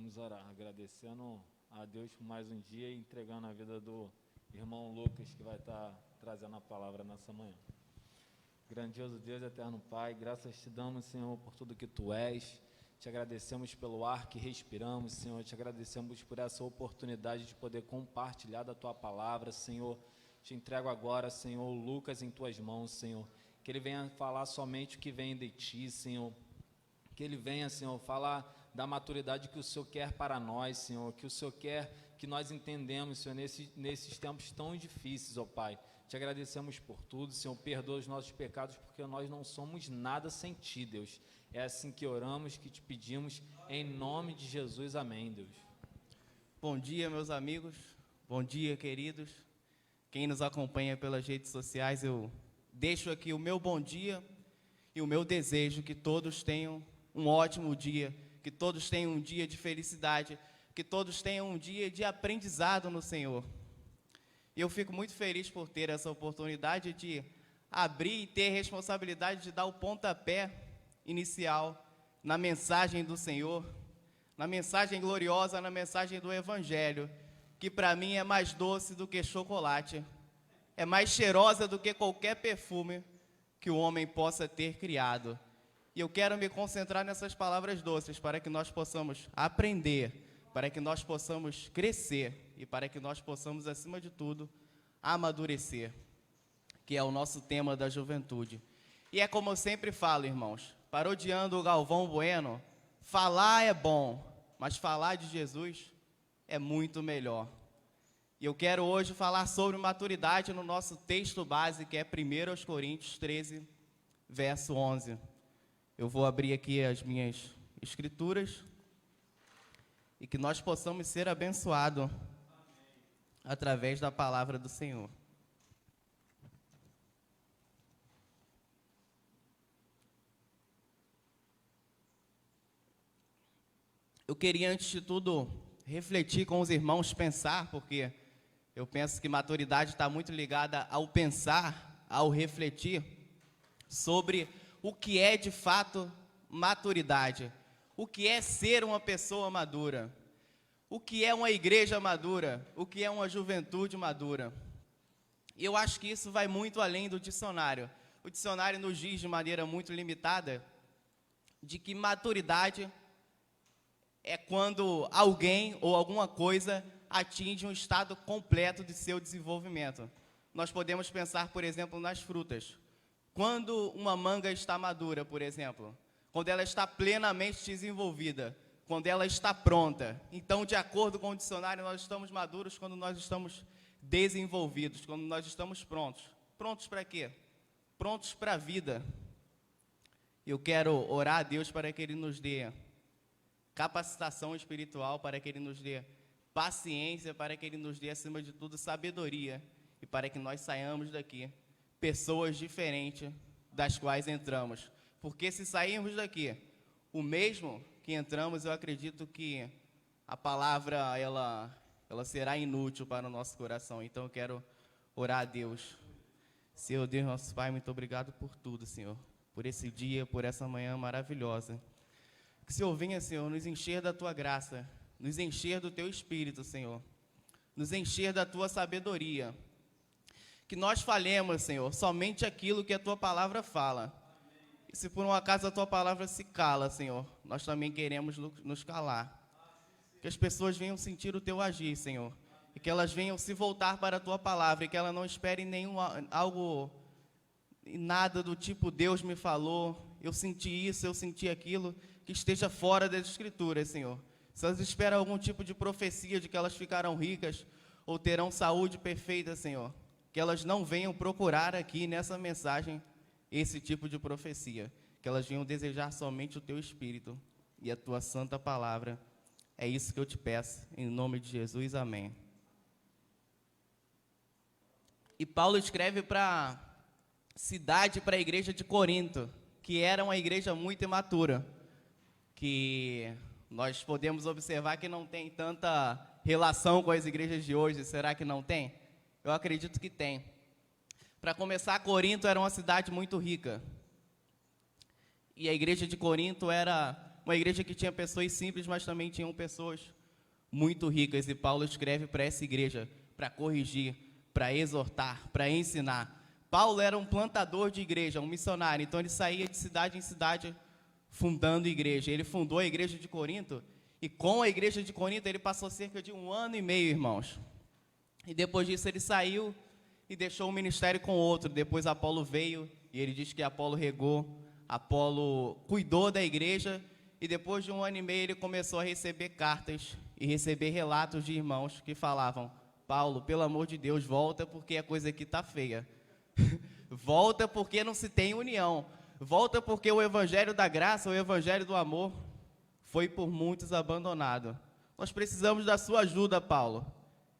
Vamos orar, agradecendo a Deus por mais um dia e entregando a vida do irmão Lucas, que vai estar trazendo a palavra nessa manhã. Grandioso Deus, eterno Pai, graças te damos, Senhor, por tudo que Tu és. Te agradecemos pelo ar que respiramos, Senhor. Te agradecemos por essa oportunidade de poder compartilhar da Tua palavra, Senhor. Te entrego agora, Senhor, o Lucas em Tuas mãos, Senhor. Que ele venha falar somente o que vem de Ti, Senhor. Que ele venha, Senhor, falar da maturidade que o Senhor quer para nós, Senhor. Que o Senhor quer que nós entendemos, Senhor, nesses tempos tão difíceis, ó Pai. Te agradecemos por tudo, Senhor. Perdoa os nossos pecados, porque nós não somos nada sem Ti, Deus. É assim que oramos, que te pedimos, em nome de Jesus. Amém, Deus. Bom dia, meus amigos. Bom dia, queridos. Quem nos acompanha pelas redes sociais, eu deixo aqui o meu bom dia e o meu desejo que todos tenham um ótimo dia, que todos tenham um dia de felicidade, que todos tenham um dia de aprendizado no Senhor. E eu fico muito feliz por ter essa oportunidade de abrir e ter a responsabilidade de dar o pontapé inicial na mensagem do Senhor, na mensagem gloriosa, na mensagem do Evangelho, que para mim é mais doce do que chocolate, é mais cheirosa do que qualquer perfume que o homem possa ter criado. E eu quero me concentrar nessas palavras doces para que nós possamos aprender, para que nós possamos crescer e para que nós possamos, acima de tudo, amadurecer, que é o nosso tema da juventude. E é como eu sempre falo, irmãos, parodiando o Galvão Bueno, falar é bom, mas falar de Jesus é muito melhor. E eu quero hoje falar sobre maturidade no nosso texto base, que é 1 Coríntios 13, verso 11. Eu vou abrir aqui as minhas escrituras e que nós possamos ser abençoados através da palavra do Senhor. Eu queria, antes de tudo, refletir com os irmãos, pensar, porque eu penso que maturidade está muito ligada ao pensar, ao refletir sobre o que é de fato maturidade, o que é ser uma pessoa madura, o que é uma igreja madura, o que é uma juventude madura. E eu acho que isso vai muito além do dicionário. O dicionário nos diz de maneira muito limitada de que maturidade é quando alguém ou alguma coisa atinge um estado completo de seu desenvolvimento. Nós podemos pensar, por exemplo, nas frutas. Quando uma manga está madura, por exemplo, quando ela está plenamente desenvolvida, quando ela está pronta. Então, de acordo com o dicionário, nós estamos maduros quando nós estamos desenvolvidos, quando nós estamos prontos. Prontos para quê? Prontos para a vida. Eu quero orar a Deus para que Ele nos dê capacitação espiritual, para que Ele nos dê paciência, para que Ele nos dê, acima de tudo, sabedoria, e para que nós saiamos daqui pessoas diferentes das quais entramos. Porque se sairmos daqui o mesmo que entramos, eu acredito que a palavra ela será inútil para o nosso coração. Então eu quero orar a Deus. Senhor Deus, nosso Pai, muito obrigado por tudo, Senhor, por esse dia, por essa manhã maravilhosa. Que o Senhor venha, Senhor, nos encher da Tua graça, nos encher do Teu Espírito, Senhor, nos encher da Tua sabedoria. Que nós falemos, Senhor, somente aquilo que a Tua palavra fala. E se por um acaso a Tua palavra se cala, Senhor, nós também queremos nos calar. Que as pessoas venham sentir o Teu agir, Senhor, e que elas venham se voltar para a Tua palavra, e que elas não esperem nada do tipo, Deus me falou, eu senti isso, eu senti aquilo, que esteja fora das Escrituras, Senhor. Se elas esperam algum tipo de profecia de que elas ficarão ricas ou terão saúde perfeita, Senhor, que elas não venham procurar aqui nessa mensagem esse tipo de profecia, que elas venham desejar somente o Teu Espírito e a Tua santa palavra. É isso que eu te peço, em nome de Jesus, amém. E Paulo escreve para a cidade, para a igreja de Corinto, que era uma igreja muito imatura, que nós podemos observar que não tem tanta relação com as igrejas de hoje. Será que não tem? Eu acredito que tem. Para começar, Corinto era uma cidade muito rica. E a igreja de Corinto era uma igreja que tinha pessoas simples, mas também tinham pessoas muito ricas. E Paulo escreve para essa igreja, para corrigir, para exortar, para ensinar. Paulo era um plantador de igreja, um missionário, então ele saía de cidade em cidade fundando igreja. Ele fundou a igreja de Corinto, e com a igreja de Corinto ele passou cerca de 1 ano e meio, irmãos. E depois disso ele saiu e deixou o ministério com outro. Depois Apolo veio, e ele diz que Apolo regou, Apolo cuidou da igreja, e depois de 1 ano e meio ele começou a receber cartas e receber relatos de irmãos que falavam: Paulo, pelo amor de Deus, volta porque a coisa aqui está feia. Volta porque não se tem união. Volta porque o evangelho da graça, o evangelho do amor, foi por muitos abandonado. Nós precisamos da sua ajuda, Paulo.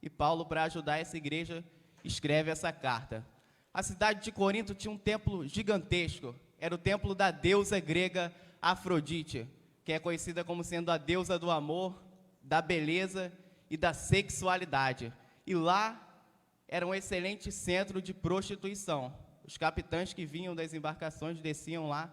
E Paulo, para ajudar essa igreja, escreve essa carta. A cidade de Corinto tinha um templo gigantesco. Era o templo da deusa grega Afrodite, que é conhecida como sendo a deusa do amor, da beleza e da sexualidade. E lá era um excelente centro de prostituição. Os capitães que vinham das embarcações desciam lá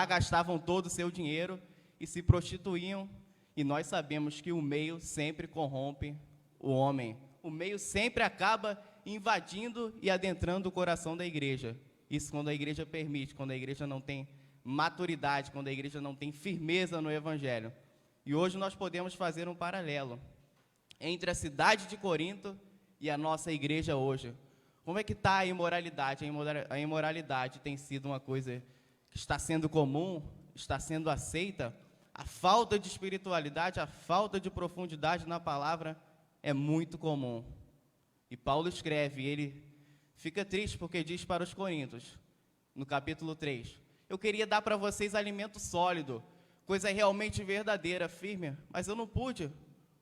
gastavam todo o seu dinheiro e se prostituíam. E nós sabemos que o meio sempre corrompe o homem. O meio sempre acaba invadindo e adentrando o coração da igreja. Isso quando a igreja permite, quando a igreja não tem maturidade, quando a igreja não tem firmeza no evangelho. E hoje nós podemos fazer um paralelo entre a cidade de Corinto e a nossa igreja hoje. Como é que está a imoralidade? A imoralidade tem sido uma coisa que está sendo comum, está sendo aceita. A falta de espiritualidade, a falta de profundidade na palavra é muito comum. E Paulo escreve, ele fica triste porque diz para os coríntios, no capítulo 3, eu queria dar para vocês alimento sólido, coisa realmente verdadeira, firme, mas eu não pude.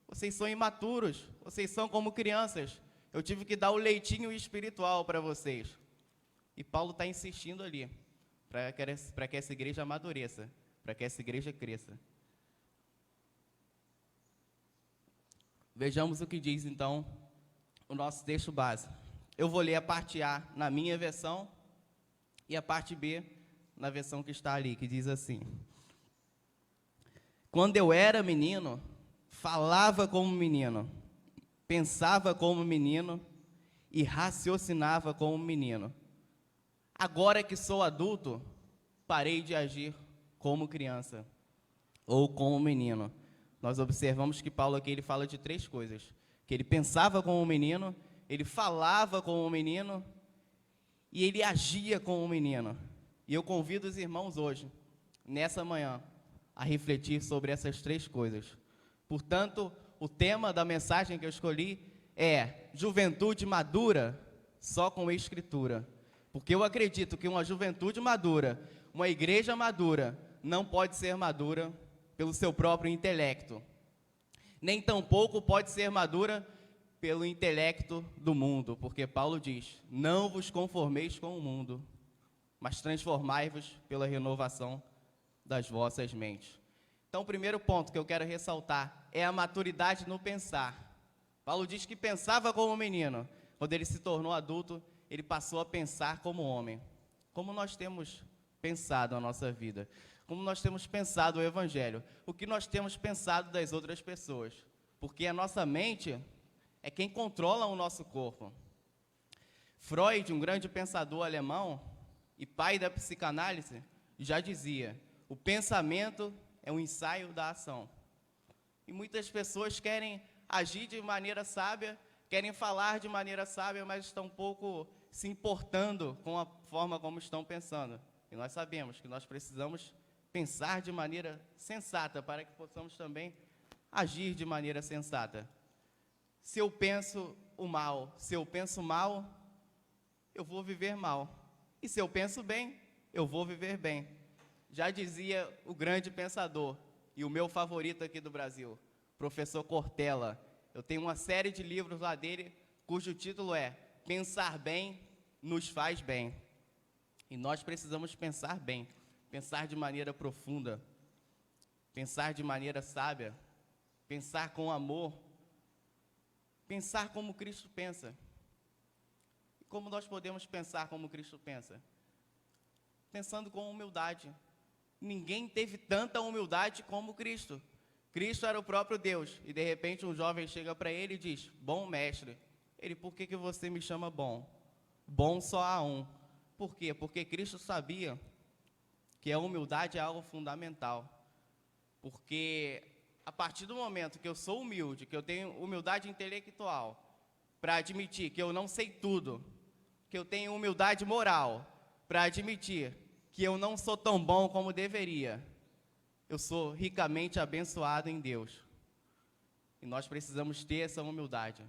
Vocês são imaturos, vocês são como crianças. Eu tive que dar o leitinho espiritual para vocês. E Paulo está insistindo ali, para que essa igreja amadureça, para que essa igreja cresça. Vejamos o que diz, então, o nosso texto base. Eu vou ler a parte A na minha versão e a parte B na versão que está ali, que diz assim: quando eu era menino, falava como menino, pensava como menino e raciocinava como menino. Agora que sou adulto, parei de agir como criança ou como menino. Nós observamos que Paulo aqui ele fala de 3 coisas: que ele pensava como um menino, ele falava como um menino e ele agia como um menino. E eu convido os irmãos hoje, nessa manhã, a refletir sobre essas 3 coisas. Portanto, o tema da mensagem que eu escolhi é juventude madura só com a Escritura. Porque eu acredito que uma juventude madura, uma igreja madura, não pode ser madura pelo seu próprio intelecto. Nem tampouco pode ser madura pelo intelecto do mundo. Porque Paulo diz, não vos conformeis com o mundo, mas transformai-vos pela renovação das vossas mentes. Então, o primeiro ponto que eu quero ressaltar é a maturidade no pensar. Paulo diz que pensava como menino. Quando ele se tornou adulto, ele passou a pensar como homem. Como nós temos pensado a nossa vida? Como nós temos pensado o evangelho? O que nós temos pensado das outras pessoas? Porque a nossa mente é quem controla o nosso corpo. Freud, um grande pensador alemão e pai da psicanálise, já dizia, o pensamento é um ensaio da ação. E muitas pessoas querem agir de maneira sábia, querem falar de maneira sábia, mas estão um pouco se importando com a forma como estão pensando. E nós sabemos que nós precisamos pensar de maneira sensata, para que possamos também agir de maneira sensata. Se eu penso o mal, se eu penso mal, eu vou viver mal. E se eu penso bem, eu vou viver bem. Já dizia o grande pensador, e o meu favorito aqui do Brasil, professor Cortella. Eu tenho uma série de livros lá dele, cujo título é Pensar Bem nos Faz Bem. E nós precisamos pensar bem, pensar de maneira profunda, pensar de maneira sábia, pensar com amor, pensar como Cristo pensa. E como nós podemos pensar como Cristo pensa? Pensando com humildade, ninguém teve tanta humildade como Cristo. Cristo era o próprio Deus, e de repente um jovem chega para ele e diz: bom mestre. Ele: por que você me chama bom? Bom só há um. Por quê? Porque Cristo sabia que a humildade é algo fundamental. Porque a partir do momento que eu sou humilde, que eu tenho humildade intelectual, para admitir que eu não sei tudo, que eu tenho humildade moral, para admitir que eu não sou tão bom como deveria, eu sou ricamente abençoado em Deus. E nós precisamos ter essa humildade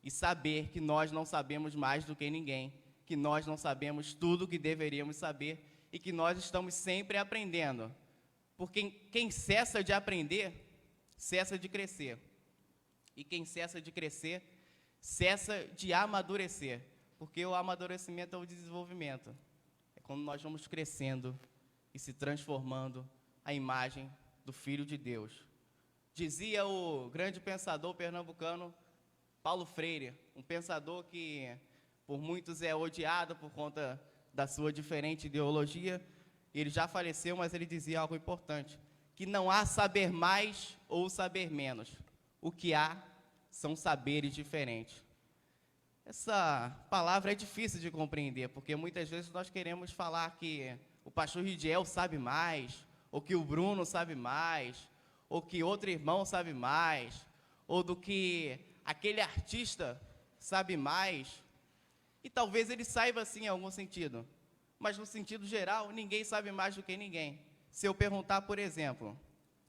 e saber que nós não sabemos mais do que ninguém, que nós não sabemos tudo o que deveríamos saber e que nós estamos sempre aprendendo. Porque quem cessa de aprender, cessa de crescer. E quem cessa de crescer, cessa de amadurecer. Porque o amadurecimento é o desenvolvimento. É quando nós vamos crescendo e se transformando à imagem do Filho de Deus. Dizia o grande pensador pernambucano Paulo Freire, um pensador que por muitos é odiado por conta da sua diferente ideologia. Ele já faleceu, mas ele dizia algo importante, que não há saber mais ou saber menos. O que há são saberes diferentes. Essa palavra é difícil de compreender, porque muitas vezes nós queremos falar que o pastor Ridiel sabe mais, ou que o Bruno sabe mais, ou que outro irmão sabe mais, ou do que aquele artista sabe mais. E talvez ele saiba sim em algum sentido, mas no sentido geral, ninguém sabe mais do que ninguém. Se eu perguntar, por exemplo,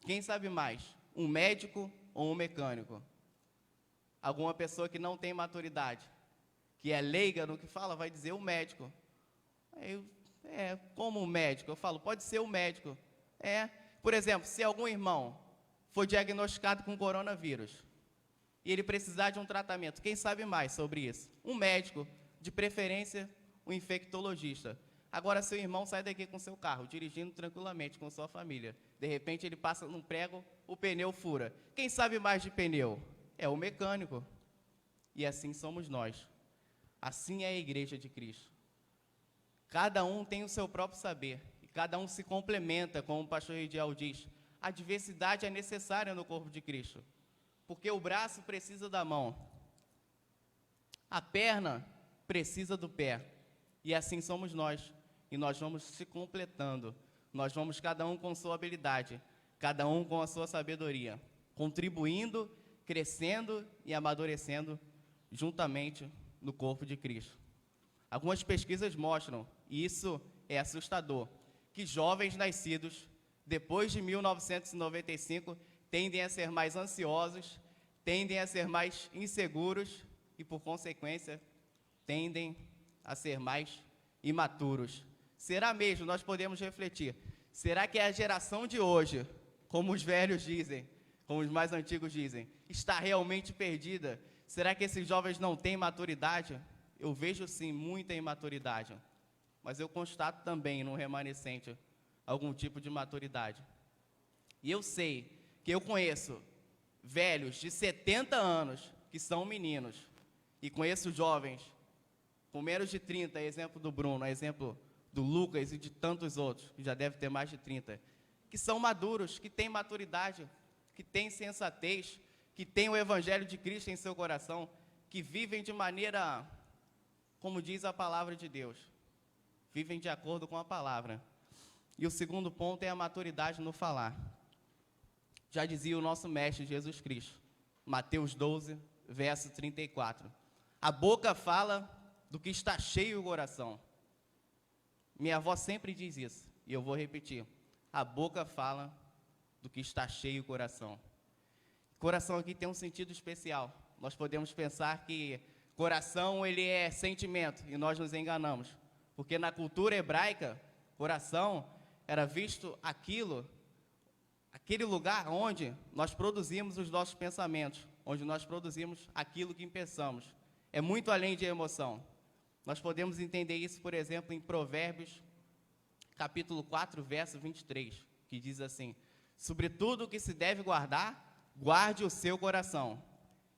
quem sabe mais, um médico ou um mecânico? Alguma pessoa que não tem maturidade, que é leiga no que fala, vai dizer o médico. Como um médico? Eu falo, pode ser o médico. Por exemplo, se algum irmão for diagnosticado com coronavírus e ele precisar de um tratamento, quem sabe mais sobre isso? Um médico, de preferência, um infectologista. Agora, seu irmão sai daqui com seu carro, dirigindo tranquilamente com sua família. De repente, ele passa num prego, o pneu fura. Quem sabe mais de pneu? É o mecânico. E assim somos nós. Assim é a igreja de Cristo. Cada um tem o seu próprio saber. E cada um se complementa, como o pastor Ridiel diz. A diversidade é necessária no corpo de Cristo. Porque o braço precisa da mão. A perna precisa do pé. E assim somos nós. E nós vamos se completando. Nós vamos cada um com sua habilidade. Cada um com a sua sabedoria. Contribuindo, crescendo e amadurecendo juntamente no corpo de Cristo. Algumas pesquisas mostram, e isso é assustador, que jovens nascidos depois de 1995 tendem a ser mais ansiosos, tendem a ser mais inseguros e, por consequência, tendem a ser mais imaturos. Será mesmo? Nós podemos refletir. Será que a geração de hoje, como os velhos dizem, como os mais antigos dizem, está realmente perdida? Será que esses jovens não têm maturidade? Eu vejo sim muita imaturidade, mas eu constato também no remanescente algum tipo de maturidade. E eu sei que eu conheço velhos de 70 anos que são meninos, e conheço jovens com menos de 30, exemplo do Bruno, exemplo do Lucas e de tantos outros, que já devem ter mais de 30, que são maduros, que têm maturidade, que têm sensatez, que têm o Evangelho de Cristo em seu coração, que vivem de maneira, como diz a palavra de Deus, vivem de acordo com a palavra. E o segundo ponto é a maturidade no falar. Já dizia o nosso mestre Jesus Cristo, Mateus 12, verso 34. A boca fala do que está cheio o coração. Minha avó sempre diz isso, e eu vou repetir. A boca fala do que está cheio o coração. Coração aqui tem um sentido especial. Nós podemos pensar que coração, ele é sentimento, e nós nos enganamos. Porque na cultura hebraica, coração era visto aquele lugar onde nós produzimos os nossos pensamentos, onde nós produzimos aquilo que pensamos. É muito além de emoção. Nós podemos entender isso, por exemplo, em Provérbios, capítulo 4, verso 23, que diz assim: sobre tudo o que se deve guardar, guarde o seu coração.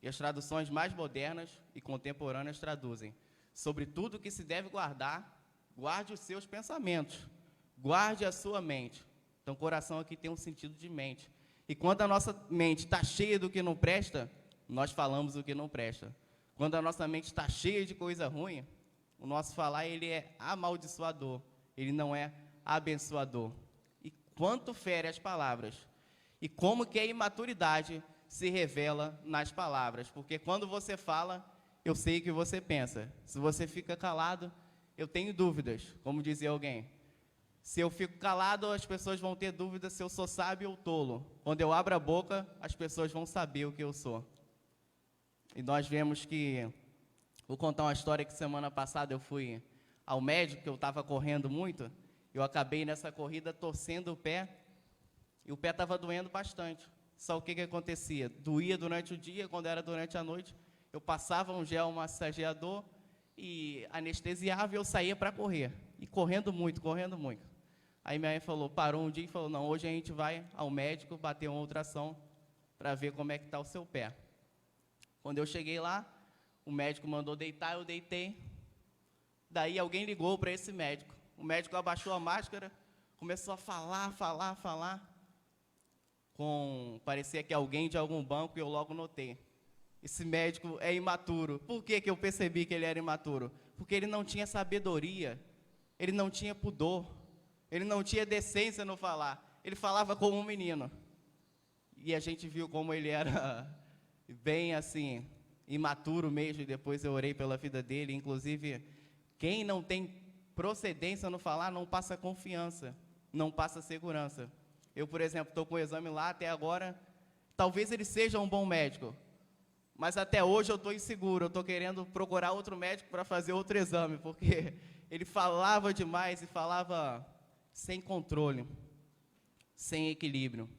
E as traduções mais modernas e contemporâneas traduzem: sobre tudo o que se deve guardar, guarde os seus pensamentos, guarde a sua mente, Então, coração aqui tem um sentido de mente. E quando a nossa mente está cheia do que não presta, nós falamos o que não presta. Quando a nossa mente está cheia de coisa ruim, o nosso falar ele é amaldiçoador, ele não é abençoador. E quanto fere as palavras. E como que a imaturidade se revela nas palavras. Porque quando você fala, eu sei o que você pensa. Se você fica calado, eu tenho dúvidas, como dizia alguém. Se eu fico calado, as pessoas vão ter dúvidas se eu sou sábio ou tolo. Quando eu abro a boca, as pessoas vão saber o que eu sou. E nós vemos que... Vou contar uma história que semana passada eu fui ao médico, que eu estava correndo muito. Eu acabei nessa corrida torcendo o pé, e o pé estava doendo bastante. Só o que acontecia? Doía durante o dia, quando era durante a noite, eu passava um gel massageador e anestesiava e eu saía para correr. E correndo muito, correndo muito. Aí minha mãe falou, parou um dia e falou, não, hoje a gente vai ao médico bater uma ultrassom para ver como é que está o seu pé. Quando eu cheguei lá, o médico mandou deitar, eu deitei. Daí alguém ligou para esse médico. O médico abaixou a máscara, começou a falar. Parecia que alguém de algum banco, e eu logo notei. Esse médico é imaturo. Por que eu percebi que ele era imaturo? Porque ele não tinha sabedoria, ele não tinha pudor, ele não tinha decência no falar. Ele falava como um menino. E a gente viu como ele era bem assim, imaturo mesmo, e depois eu orei pela vida dele. Inclusive, quem não tem procedência no falar, não passa confiança, não passa segurança. Eu, por exemplo, estou com o exame lá até agora, talvez ele seja um bom médico, mas até hoje eu estou inseguro, eu estou querendo procurar outro médico para fazer outro exame, porque ele falava demais e falava sem controle, sem equilíbrio.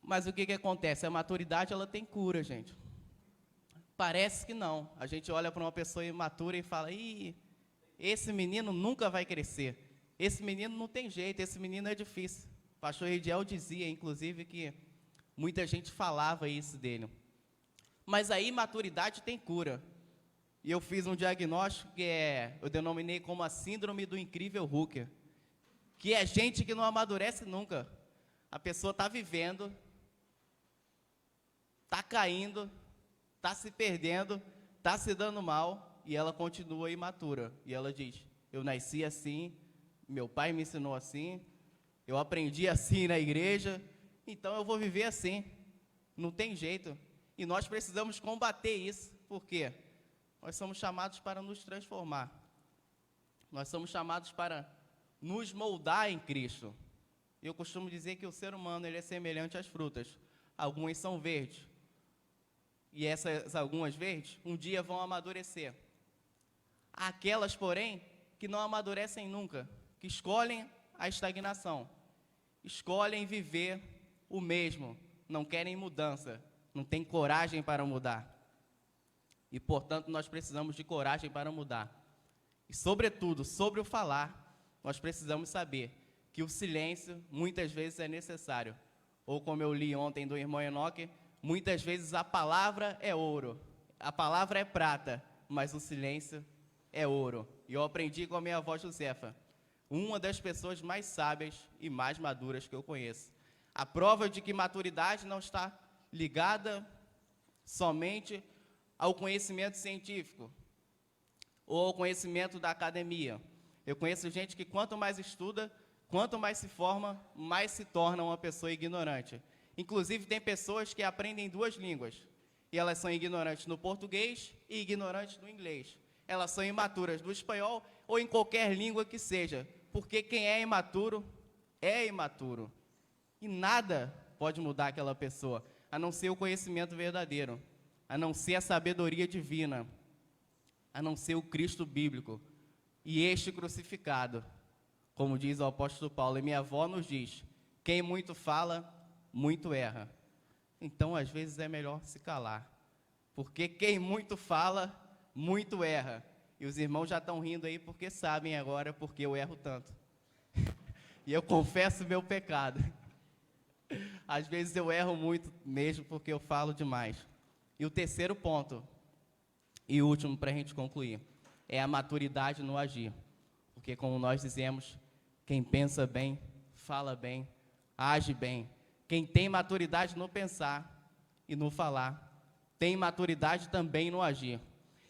Mas o que acontece? A maturidade, ela tem cura, gente. Parece que não. A gente olha para uma pessoa imatura e fala, ih, esse menino nunca vai crescer. Esse menino não tem jeito, esse menino é difícil. O pastor Ediel dizia, inclusive, que muita gente falava isso dele. Mas a imaturidade tem cura. E eu fiz um diagnóstico que eu denominei como a síndrome do incrível Hulk. Que é gente que não amadurece nunca. A pessoa está vivendo, está caindo, está se perdendo, está se dando mal, e ela continua imatura. E ela diz, eu nasci assim, meu pai me ensinou assim, eu aprendi assim na igreja, então eu vou viver assim. Não tem jeito. E nós precisamos combater isso. Por quê? Nós somos chamados para nos transformar. Nós somos chamados para nos moldar em Cristo. Eu costumo dizer que o ser humano ele é semelhante às frutas. Algumas são verdes. E essas algumas verdes, um dia vão amadurecer. Há aquelas, porém, que não amadurecem nunca, que escolhem a estagnação, escolhem viver o mesmo, não querem mudança, não têm coragem para mudar. E, portanto, nós precisamos de coragem para mudar. E, sobretudo, sobre o falar, nós precisamos saber que o silêncio, muitas vezes, é necessário. Ou, como eu li ontem do irmão Enoque, muitas vezes a palavra é ouro, a palavra é prata, mas o silêncio é ouro. E eu aprendi com a minha avó Josefa, uma das pessoas mais sábias e mais maduras que eu conheço. A prova de que maturidade não está ligada somente ao conhecimento científico ou ao conhecimento da academia. Eu conheço gente que quanto mais estuda, quanto mais se forma, mais se torna uma pessoa ignorante. Inclusive, tem pessoas que aprendem duas línguas, e elas são ignorantes no português e ignorantes no inglês. Elas são imaturas do espanhol ou em qualquer língua que seja, porque quem é imaturo, e nada pode mudar aquela pessoa, a não ser o conhecimento verdadeiro, a não ser a sabedoria divina, a não ser o Cristo bíblico, e este crucificado, como diz o apóstolo Paulo, e minha avó nos diz, quem muito fala, muito erra. Então, às vezes, é melhor se calar, porque quem muito fala, muito erra. E os irmãos já estão rindo aí, porque sabem agora porque eu erro tanto. E eu confesso meu pecado. Às vezes eu erro muito mesmo, porque eu falo demais. E o terceiro ponto, e último para a gente concluir, é a maturidade no agir. Porque, como nós dizemos, quem pensa bem, fala bem, age bem. Quem tem maturidade no pensar e no falar, tem maturidade também no agir.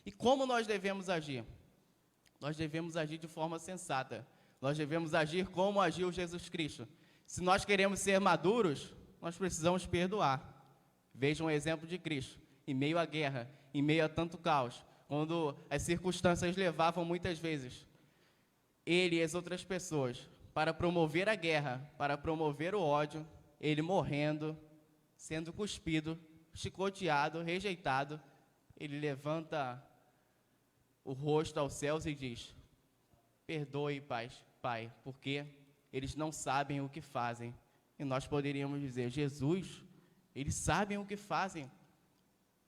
E como nós devemos agir? Nós devemos agir de forma sensata. Nós devemos agir como agiu Jesus Cristo. Se nós queremos ser maduros, nós precisamos perdoar. Vejam o exemplo de Cristo. Em meio à guerra, em meio a tanto caos, quando as circunstâncias levavam muitas vezes ele e as outras pessoas para promover a guerra, para promover o ódio, ele morrendo, sendo cuspido, chicoteado, rejeitado, ele levanta o rosto aos céus e diz: perdoe, Pai, porque eles não sabem o que fazem. E nós poderíamos dizer: Jesus, eles sabem o que fazem.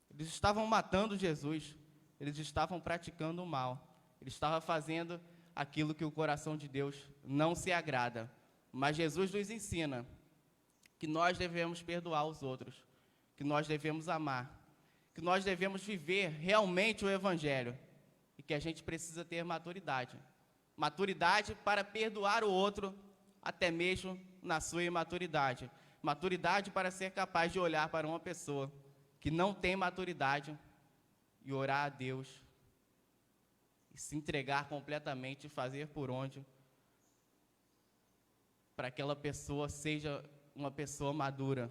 Eles estavam matando Jesus, eles estavam praticando o mal, eles estavam fazendo aquilo que o coração de Deus não se agrada. Mas Jesus nos ensina que nós devemos perdoar os outros, que nós devemos amar, que nós devemos viver realmente o Evangelho e que a gente precisa ter maturidade. Maturidade para perdoar o outro, até mesmo na sua imaturidade. Maturidade para ser capaz de olhar para uma pessoa que não tem maturidade e orar a Deus e se entregar completamente e fazer por onde para que aquela pessoa seja uma pessoa madura,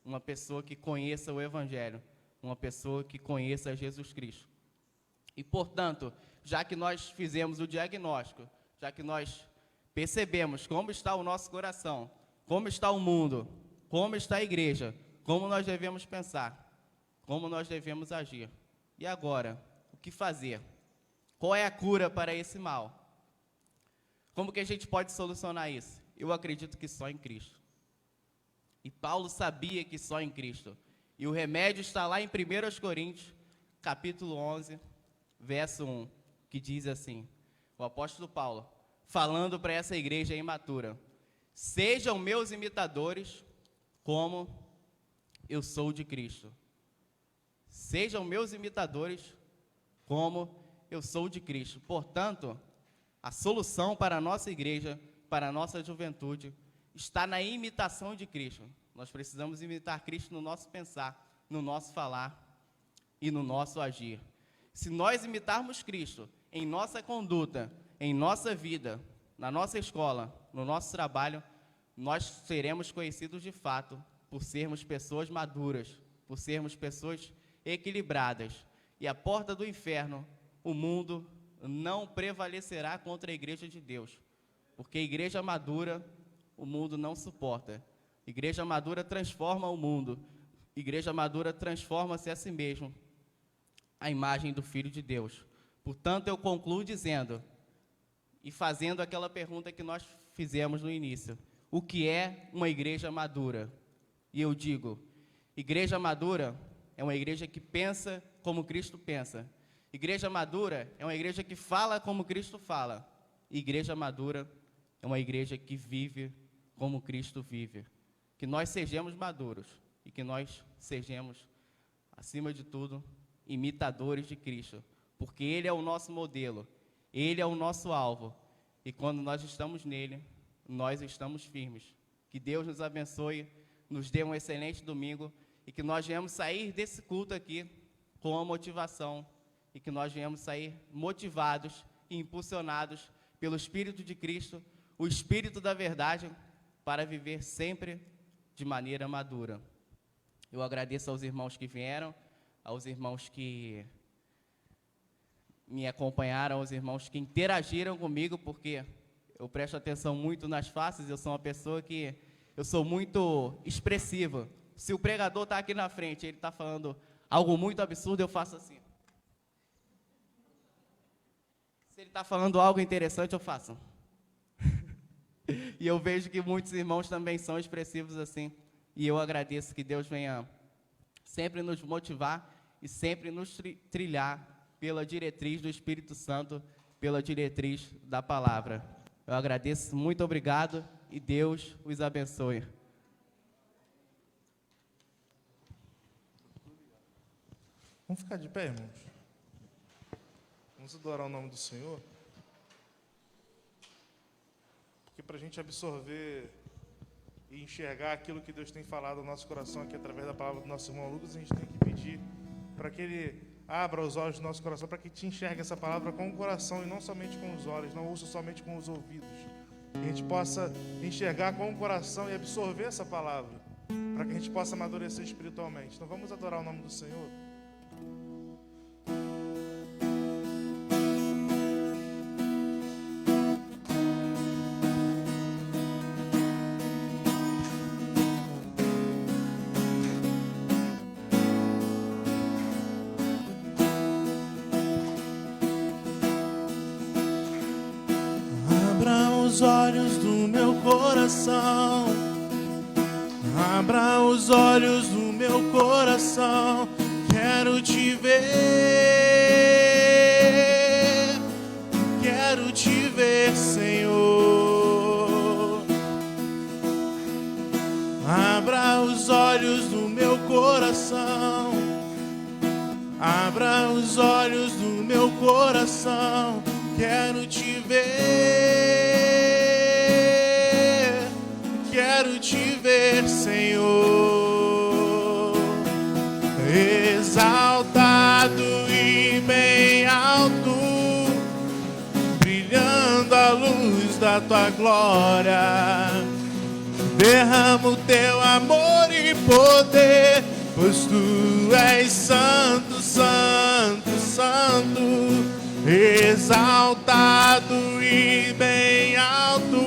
uma pessoa que conheça o Evangelho, uma pessoa que conheça Jesus Cristo. E, portanto, já que nós fizemos o diagnóstico, já que nós percebemos como está o nosso coração, como está o mundo, como está a igreja, como nós devemos pensar, como nós devemos agir. E agora, o que fazer? Qual é a cura para esse mal? Como que a gente pode solucionar isso? Eu acredito que só em Cristo. E Paulo sabia que só em Cristo. E o remédio está lá em 1 Coríntios, capítulo 11, verso 1, que diz assim, o apóstolo Paulo, falando para essa igreja imatura: sejam meus imitadores, como eu sou de Cristo. Sejam meus imitadores, como eu sou de Cristo. Portanto, a solução para a nossa igreja, para a nossa juventude, está na imitação de Cristo. Nós precisamos imitar Cristo no nosso pensar, no nosso falar e no nosso agir. Se nós imitarmos Cristo em nossa conduta, em nossa vida, na nossa escola, no nosso trabalho, nós seremos conhecidos de fato por sermos pessoas maduras, por sermos pessoas equilibradas. E a porta do inferno, o mundo, não prevalecerá contra a igreja de Deus, porque a igreja madura, o mundo não suporta. Igreja madura transforma o mundo. Igreja madura transforma-se a si mesmo, a imagem do Filho de Deus. Portanto, eu concluo dizendo, e fazendo aquela pergunta que nós fizemos no início: o que é uma igreja madura? E eu digo, igreja madura é uma igreja que pensa como Cristo pensa. Igreja madura é uma igreja que fala como Cristo fala. Igreja madura é uma igreja que vive como Cristo vive. Que nós sejamos maduros e que nós sejamos, acima de tudo, imitadores de Cristo, porque Ele é o nosso modelo, Ele é o nosso alvo, e quando nós estamos nele, nós estamos firmes. Que Deus nos abençoe, nos dê um excelente domingo, e que nós venhamos sair desse culto aqui com a motivação, e que nós venhamos sair motivados e impulsionados pelo Espírito de Cristo, o Espírito da verdade, para viver sempre de maneira madura. Eu agradeço aos irmãos que vieram, aos irmãos que me acompanharam, aos irmãos que interagiram comigo, porque eu presto atenção muito nas faces, eu sou uma pessoa que eu sou muito expressiva. Se o pregador está aqui na frente, ele está falando algo muito absurdo, eu faço assim. Se ele está falando algo interessante, eu faço. E eu vejo que muitos irmãos também são expressivos assim. E eu agradeço, que Deus venha sempre nos motivar e sempre nos trilhar pela diretriz do Espírito Santo, pela diretriz da palavra. Eu agradeço, muito obrigado e Deus os abençoe. Vamos ficar de pé, irmãos? Vamos adorar o nome do Senhor? para a gente absorver e enxergar aquilo que Deus tem falado no nosso coração aqui através da palavra do nosso irmão Lucas, a gente tem que pedir para que Ele abra os olhos do nosso coração, para que te enxergue essa palavra com o coração e não somente com os olhos, não ouça somente com os ouvidos. Que a gente possa enxergar com o coração e absorver essa palavra, para que a gente possa amadurecer espiritualmente. Então vamos adorar o nome do Senhor. Os olhos do meu coração, abra os olhos do meu coração, quero te ver, Senhor. Abra os olhos do meu coração, abra os olhos do meu coração, quero te ver, Senhor, exaltado e bem alto, brilhando a luz da tua glória. Derrama o teu amor e poder, pois tu és santo, santo, santo, exaltado e bem alto,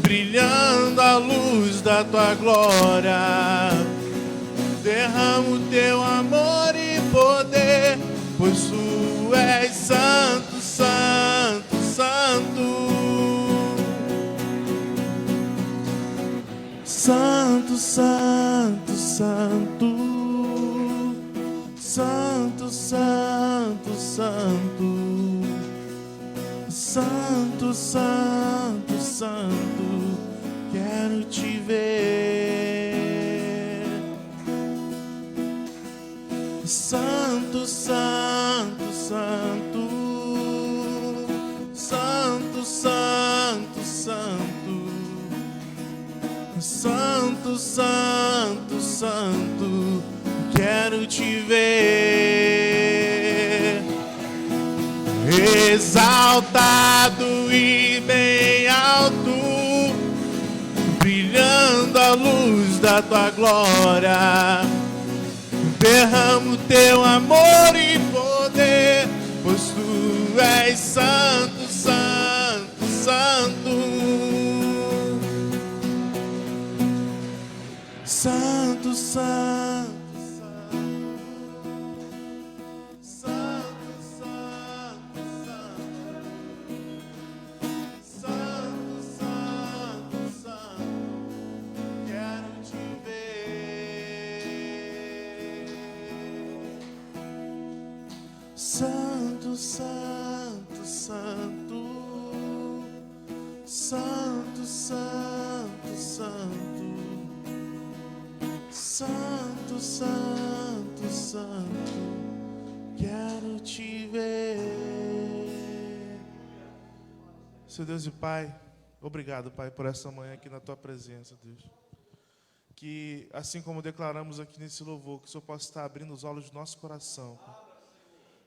brilhando a luz da tua glória. Derrama o teu amor e poder, pois tu és santo, santo, santo, santo, santo, santo, santo, santo, santo, santo, santo, santo, quero te ver. Santo, santo, santo, santo, santo, santo, santo, santo, santo, quero te ver. Exaltado e bem alto, brilhando a luz da tua glória. Derrama o teu amor e poder, pois tu és santo, santo, santo, santo, santo. Santo, santo, santo, santo, santo, santo, santo, santo, santo, quero te ver. Seu Deus e Pai, obrigado, Pai, por essa manhã aqui na Tua presença, Deus. Que, assim como declaramos aqui nesse louvor, que o Senhor possa estar abrindo os olhos do nosso coração, Pai,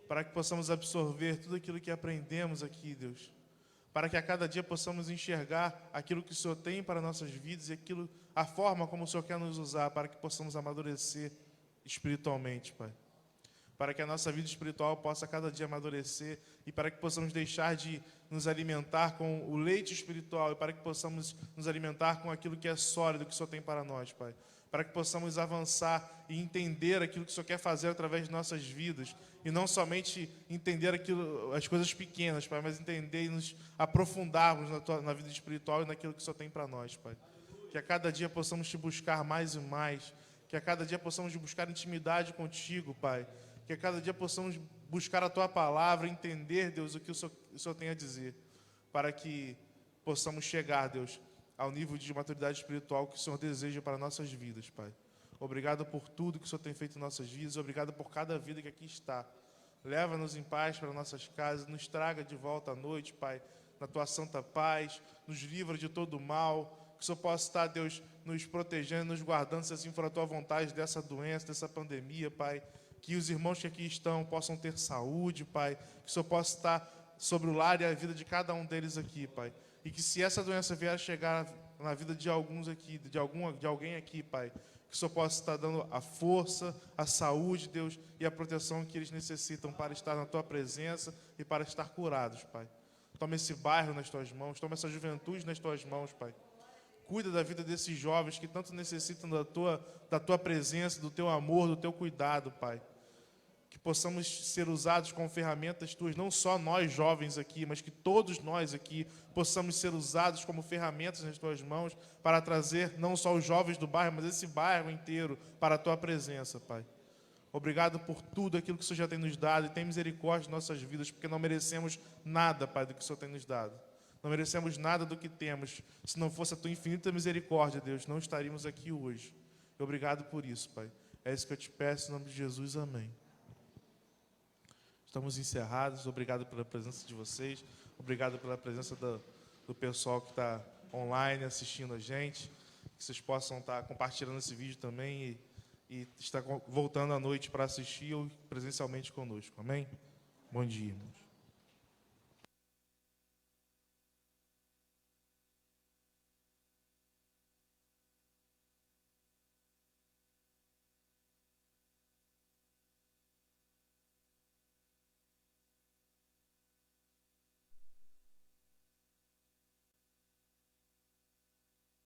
para que possamos absorver tudo aquilo que aprendemos aqui, Deus. Para que a cada dia possamos enxergar aquilo que o Senhor tem para nossas vidas e a forma como o Senhor quer nos usar, para que possamos amadurecer espiritualmente, Pai. Para que a nossa vida espiritual possa cada dia amadurecer e para que possamos deixar de nos alimentar com o leite espiritual e para que possamos nos alimentar com aquilo que é sólido que o Senhor tem para nós, Pai. Para que possamos avançar e entender aquilo que o Senhor quer fazer através de nossas vidas. E não somente entender as coisas pequenas, Pai, mas entender e nos aprofundarmos na vida espiritual e naquilo que o Senhor tem para nós, Pai. Que a cada dia possamos te buscar mais e mais. Que a cada dia possamos buscar intimidade contigo, Pai. Que a cada dia possamos buscar a Tua palavra, entender, Deus, o que o Senhor tem a dizer. Para que possamos chegar, Deus, ao nível de maturidade espiritual que o Senhor deseja para nossas vidas, Pai. Obrigado por tudo que o Senhor tem feito em nossas vidas. Obrigado por cada vida que aqui está. Leva-nos em paz para nossas casas. Nos traga de volta à noite, Pai. na tua santa paz, nos livra de todo mal, que o Senhor possa estar, Deus, nos protegendo, nos guardando, se assim for a tua vontade, dessa doença, dessa pandemia, Pai. Que os irmãos que aqui estão possam ter saúde, Pai. Que o Senhor possa estar sobre o lar e a vida de cada um deles aqui, Pai. E que se essa doença vier a chegar na vida de alguns aqui, de alguém aqui, Pai, que o Senhor possa estar dando a força, a saúde, Deus, e a proteção que eles necessitam para estar na tua presença e para estar curados, Pai. Toma esse bairro nas tuas mãos, toma essa juventude nas tuas mãos, Pai. Cuida da vida desses jovens que tanto necessitam da tua presença, do teu amor, do teu cuidado, Pai. Que possamos ser usados como ferramentas tuas, não só nós jovens aqui, mas que todos nós aqui possamos ser usados como ferramentas nas tuas mãos para trazer não só os jovens do bairro, mas esse bairro inteiro para a tua presença, Pai. Obrigado por tudo aquilo que o Senhor já tem nos dado e tem misericórdia de nossas vidas, porque não merecemos nada, Pai, do que o Senhor tem nos dado. Não merecemos nada do que temos. Se não fosse a tua infinita misericórdia, Deus, não estaríamos aqui hoje. Obrigado por isso, Pai. É isso que eu te peço, em nome de Jesus, amém. Estamos encerrados. Obrigado pela presença de vocês. Obrigado pela presença do pessoal que está online assistindo a gente. Que vocês possam estar compartilhando esse vídeo também e estar voltando à noite para assistir ou presencialmente conosco. Amém? Bom dia, irmãos.